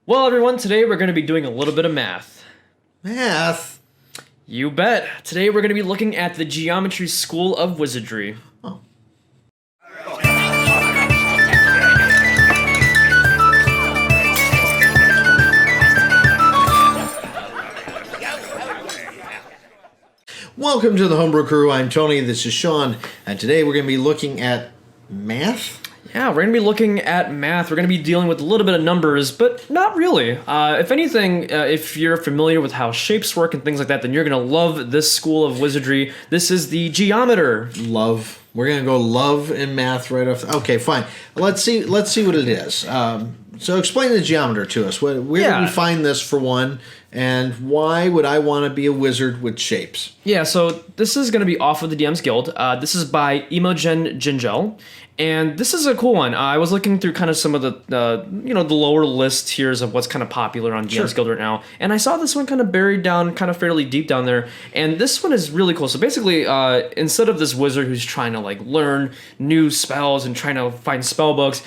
Well, everyone, today we're going to be doing a little bit of math. Math? You bet. Today we're going to be looking at the Geometry School of Wizardry. Oh. Welcome to the Home Brew Crew. I'm Tony. This is Sean. And today we're going to be looking at math? Yeah, we're going to be looking at math. We're going to be dealing with a little bit of numbers, but not really. If anything, if you're familiar with how shapes work and things like that, then you're going to love this school of wizardry. This is the geometer. Love. We're going to go love in math right off. Okay, fine. Let's see what it is. So explain the geometer to us. Where do we find this, for one, and why would I want to be a wizard with shapes? Yeah, so this is going to be off of the DM's Guild. This is by Imogen Gingell. And this is a cool one. I was looking through kind of some of the lower list tiers of what's kind of popular on DM's Guild right now, and I saw this one kind of buried down, kind of fairly deep down there. And this one is really cool. So basically, instead of this wizard who's trying to like learn new spells and trying to find spell books,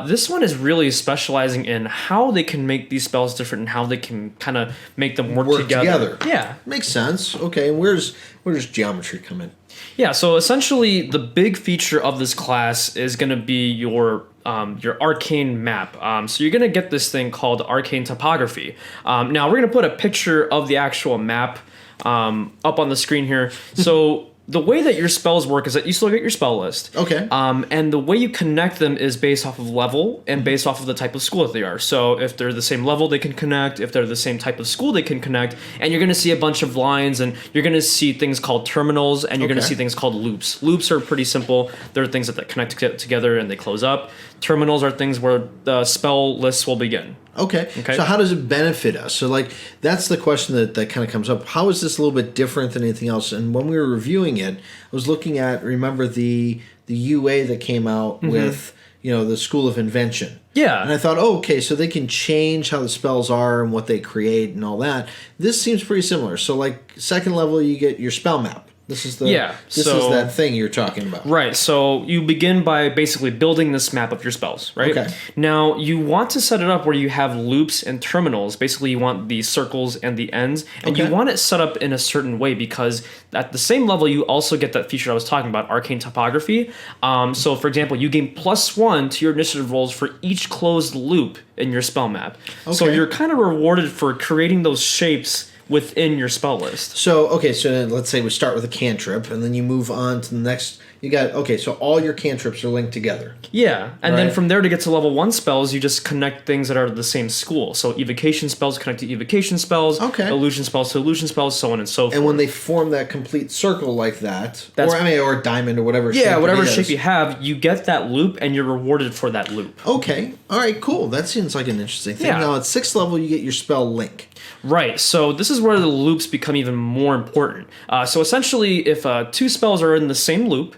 this one is really specializing in how they can make these spells different and how they can kind of make them work together. Yeah, makes sense. Okay, where does geometry come in? Yeah, so essentially the big feature of this class is going to be your arcane map. So you're going to get this thing called Arcane Topography. Now we're going to put a picture of the actual map up on the screen here. So the way that your spells work is that you still get your spell list. Okay. And the way you connect them is based off of level and based off of the type of school that they are. So if they're the same level, they can connect. If they're the same type of school, they can connect. And you're going to see a bunch of lines, and you're going to see things called terminals, and you're going to see things called loops. Loops are pretty simple. They're things that connect together and they close up. Terminals are things where the spell lists will begin. Okay. So how does it benefit us? So like that's the question that kind of comes up. How is this a little bit different than anything else? And when we were reviewing it, I was looking at, remember the UA that came out with, the School of Invention. Yeah. And I thought, okay, so they can change how the spells are and what they create and all that. This seems pretty similar. So like second level, you get your spell map. This is that thing you're talking about. Right. So you begin by basically building this map of your spells, right? Okay. Now you want to set it up where you have loops and terminals. Basically, you want the circles and the ends, and you want it set up in a certain way because at the same level, you also get that feature I was talking about, Arcane Topography. So for example, you gain +1 to your initiative rolls for each closed loop in your spell map. Okay. So you're kind of rewarded for creating those shapes within your spell list. So let's say we start with a cantrip, and then you move on to the next. So all your cantrips are linked together. Yeah, and then from there to get to level 1 spells, you just connect things that are the same school. So evocation spells connect to evocation spells, illusion spells to illusion spells, so on and so forth. And when they form that complete circle like that, or a diamond or whatever shape whatever shape you have, you get that loop and you're rewarded for that loop. Okay, all right, cool. That seems like an interesting thing. Now at 6th level, you get your spell link. Right, so this is where the loops become even more important. So essentially, if 2 spells are in the same loop,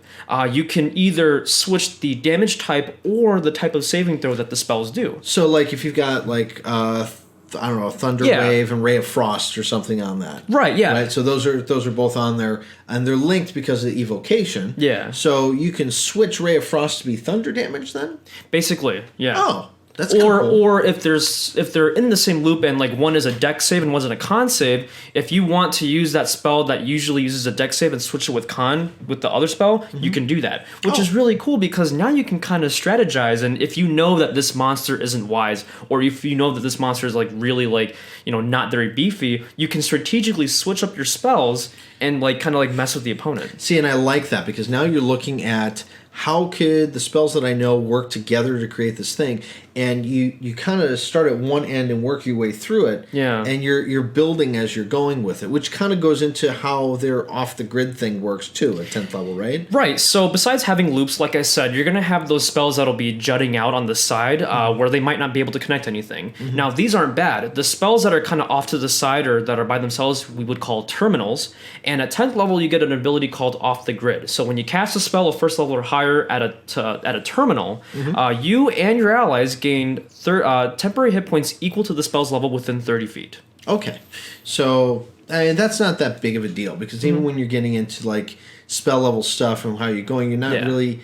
you can either switch the damage type or the type of saving throw that the spells do. So like if you've got like Thunder Wave and Ray of Frost or something on that. Right, yeah. Right, so those are both on there, and they're linked because of the evocation. Yeah. So you can switch Ray of Frost to be thunder damage then? Basically, yeah. Oh. That's cool. Or if they're in the same loop and like one is a dex save and one's in a con save, if you want to use that spell that usually uses a dex save and switch it with con with the other spell, you can do that, which is really cool because now you can kind of strategize. And if you know that this monster isn't wise, or if you know that this monster is like really like not very beefy, you can strategically switch up your spells and like kind of like mess with the opponent. See, and I like that because now you're looking at how could the spells that I know work together to create this thing, and you kind of start at one end and work your way through it. Yeah. And you're building as you're going with it, which kind of goes into how their off the grid thing works too at 10th level, right? Right. So besides having loops, like I said, you're gonna have those spells that'll be jutting out on the side where they might not be able to connect anything. Now these aren't bad. The spells that are kind of off to the side or that are by themselves, we would call terminals. And at 10th level, you get an ability called off the grid. So when you cast a spell of 1st level or higher at a terminal, you and your allies gain temporary hit points equal to the spell's level within 30 feet. Okay, so that's not that big of a deal because even when you're getting into like spell level stuff and how you're going, you're not really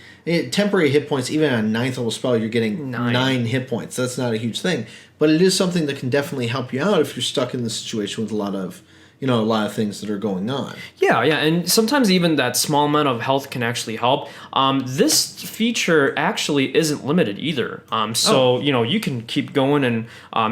temporary hit points. Even on a 9th level spell, you're getting 9 hit points. That's not a huge thing. but it is something that can definitely help you out if you're stuck in the situation with a lot of things that are going on. Yeah, and sometimes even that small amount of health can actually help. This feature actually isn't limited either. So you can keep going, and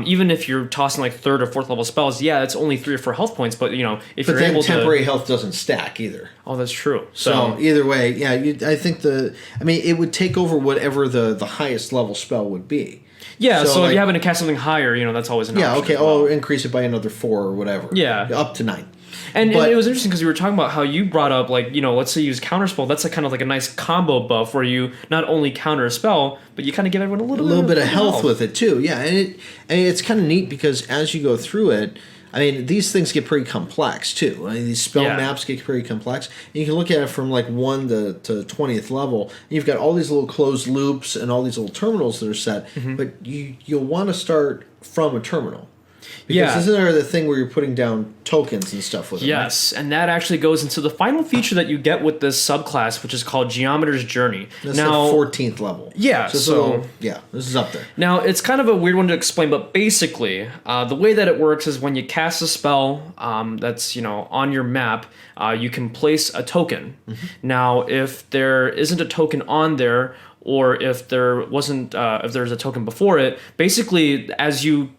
even if you're tossing like 3rd or 4th level spells, it's only 3 or 4 health points. But if you're able to, temporary health doesn't stack either. Oh, that's true. So either way, I think it would take over whatever the highest level spell would be. Yeah, so if you happen to cast something higher, that's always an option. Yeah, okay, I'll increase it by another 4 or whatever. Yeah. Up to 9. And it was interesting because you were talking about how you brought up, let's say you use Counterspell. That's kind of like a nice combo buff where you not only counter a spell, but you kind of give everyone a little bit of health with it too. Yeah, and it's kind of neat because as you go through it, these things get pretty complex too. These spell maps get pretty complex. And you can look at it from like 1 to 20th level. And you've got all these little closed loops and all these little terminals that are set. Mm-hmm. But you'll want to start from a terminal. Because isn't there the thing where you're putting down tokens and stuff with it? Yes, right? And that actually goes into the final feature that you get with this subclass, which is called Geometers Journey. That's now, the 14th level. Yeah, so this is up there. Now, it's kind of a weird one to explain, but basically, the way that it works is when you cast a spell that's on your map, you can place a token. Mm-hmm. Now, if there isn't a token on there, or if there wasn't, if there's a token before it, basically, as you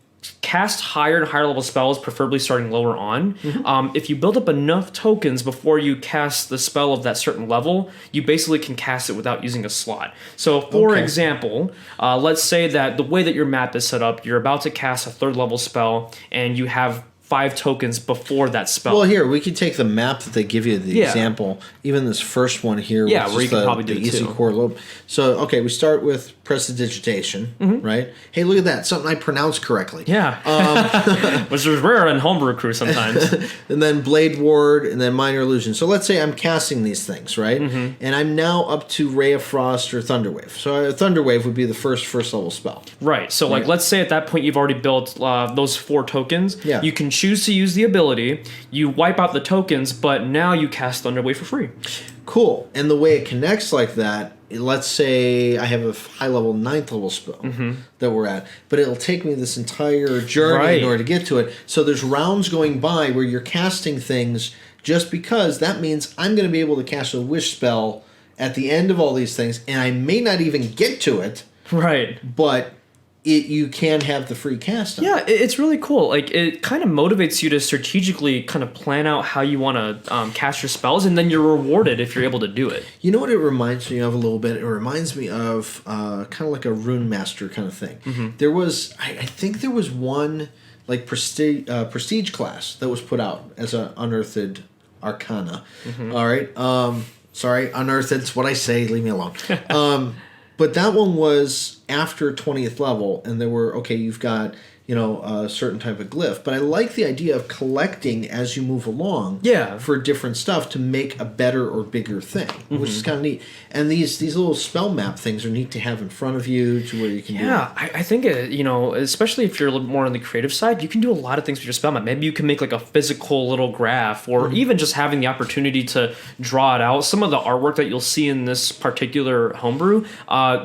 cast higher and higher level spells, preferably starting lower on. Mm-hmm. If you build up enough tokens before you cast the spell of that certain level, you basically can cast it without using a slot. So, for example, let's say that the way that your map is set up, you're about to cast a 3rd level spell, and you have 5 tokens before that spell. Well, here, we could take the map that they give you, the example, even this first one here, where you can probably do the it easy too. core loop. So, we start with Prestidigitation, right? Hey, look at that. Something I pronounced correctly. Yeah. Which is rare in Home Brew Crew sometimes. And then Blade Ward, and then Minor Illusion. So let's say I'm casting these things, right? Mm-hmm. And I'm now up to Ray of Frost or Thunderwave. So Thunderwave would be the first level spell. Right. So, let's say at that point you've already built those 4 tokens. Yeah. You can choose to use the ability, you wipe out the tokens, but now you cast Thunderwave for free. Cool. And the way it connects like that, let's say I have a high level 9th level spell that we're at, but it'll take me this entire journey in order to get to it. So there's rounds going by where you're casting things just because that means I'm going to be able to cast a wish spell at the end of all these things, and I may not even get to it. Right. But you can have the free cast on. Yeah, it's really cool. It kind of motivates you to strategically kind of plan out how you want to cast your spells, and then you're rewarded if you're able to do it. You know what it reminds me of a little bit? It reminds me of kind of like a Rune Master kind of thing. Mm-hmm. There was, I think there was one prestige class that was put out as an unearthed arcana. Mm-hmm. All right. Sorry, unearthed. It's what I say. Leave me alone. But that one was after 20th level, and there were, you've got, a certain type of glyph. But I like the idea of collecting as you move along for different stuff to make a better or bigger thing, which is kind of neat. And these little spell map things are neat to have in front of you to where you can do it. I think, especially if you're a little more on the creative side, you can do a lot of things with your spell map. Maybe you can make like a physical little graph, or even just having the opportunity to draw it out. Some of the artwork that you'll see in this particular homebrew,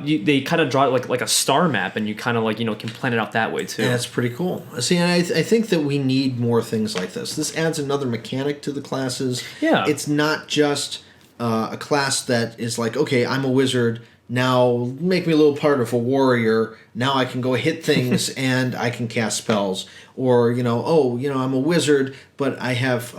they kind of draw it like a star map, and you kind of can plan it out that way too. Yeah, that's pretty cool. See, and I think that we need more things like this. This adds another mechanic to the classes. Yeah. It's not just a class that is like, okay, I'm a wizard, now make me a little part of a warrior, now I can go hit things and I can cast spells. Or, I'm a wizard, but I have,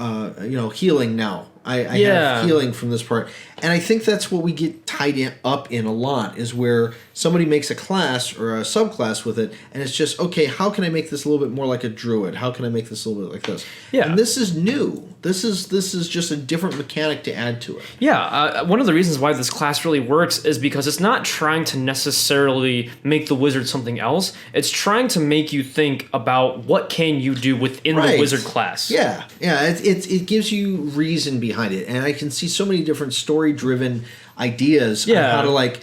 healing now. I have healing from this part. And I think that's what we get tied up in a lot, is where somebody makes a class or a subclass with it, and it's just, okay, how can I make this a little bit more like a druid? How can I make this a little bit like this? Yeah. And this is new. This is just a different mechanic to add to it. Yeah, one of the reasons why this class really works is because it's not trying to necessarily make the wizard something else. It's trying to make you think about what can you do within the wizard class. Yeah. It gives you reason behind it, and I can see so many different story-driven ideas on how to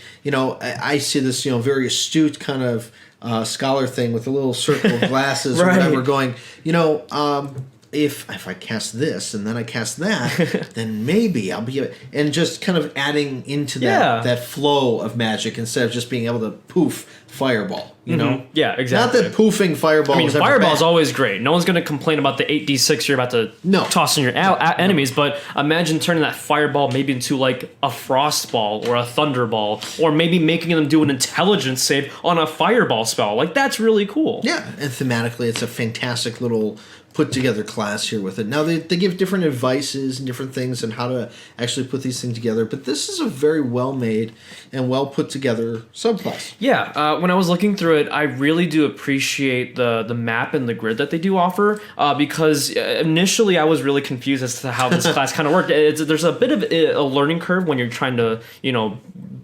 I see this very astute kind of scholar thing with a little circle of glasses or whatever going, if I cast this and then I cast that, then maybe I'll be... And just kind of adding into that flow of magic instead of just being able to Fireball. You know? Yeah, exactly. Not that poofing Fireball is ever Fireball's bad. always great. No one's going to complain about the 8d6 you're about to toss in your enemies, but imagine turning that Fireball maybe into like a Frost Ball or a Thunder Ball, or maybe making them do an intelligence save on a Fireball spell. Like, that's really cool. Yeah, and thematically, it's a fantastic little put-together class here with it. Now, they give different advices and different things on how to actually put these things together, but this is a very well-made and well-put-together subclass. Yeah, when I was looking through it, I really do appreciate the map and the grid that they do offer, because initially I was really confused as to how this class kind of worked. There's a bit of a learning curve when you're trying to,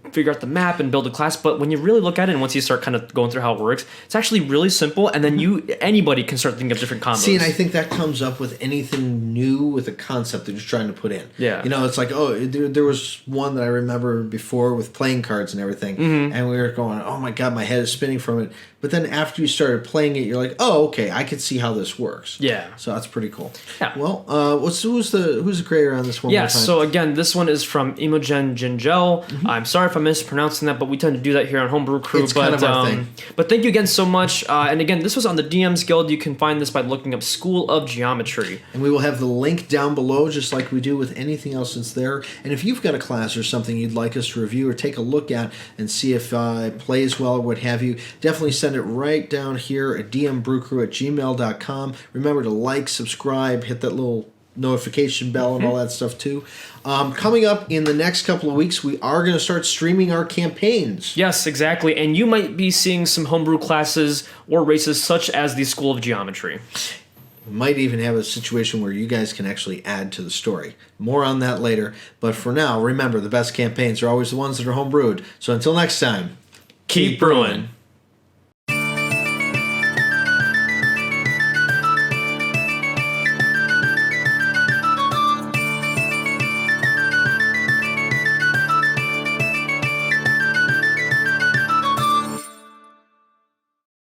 figure out the map and build a class, but when you really look at it and once you start kind of going through how it works, it's actually really simple, and then anybody can start thinking of different combos. See, and I think that comes up with anything new with a concept that you're trying to put in. Yeah. It's like, there was one that I remember before with playing cards and everything, and we were going, oh my god, my head is spinning from it. But then after you started playing it, you're like, oh, okay, I can see how this works. Yeah. So that's pretty cool. Yeah. Well, who's the creator on this one? Yeah, so again, this one is from Imogen Gingell. I'm sorry if I'm mispronouncing that, but we tend to do that here on Home Brew Crew. It's kind of our thing. But thank you again so much. And again, this was on the DM's Guild. You can find this by looking up School of Geometry. And we will have the link down below, just like we do with anything else that's there. And if you've got a class or something you'd like us to review or take a look at and see if it plays well or what have you, definitely send it right down here at dmbrewcrew@gmail.com. Remember to like, subscribe, hit that little notification bell and all that stuff too. Coming up in the next couple of weeks, we are going to start streaming our campaigns. Yes, exactly. And you might be seeing some homebrew classes or races such as the School of Geometry. We might even have a situation where you guys can actually add to the story. More on that later. But for now, remember, the best campaigns are always the ones that are homebrewed. So until next time, Keep brewing.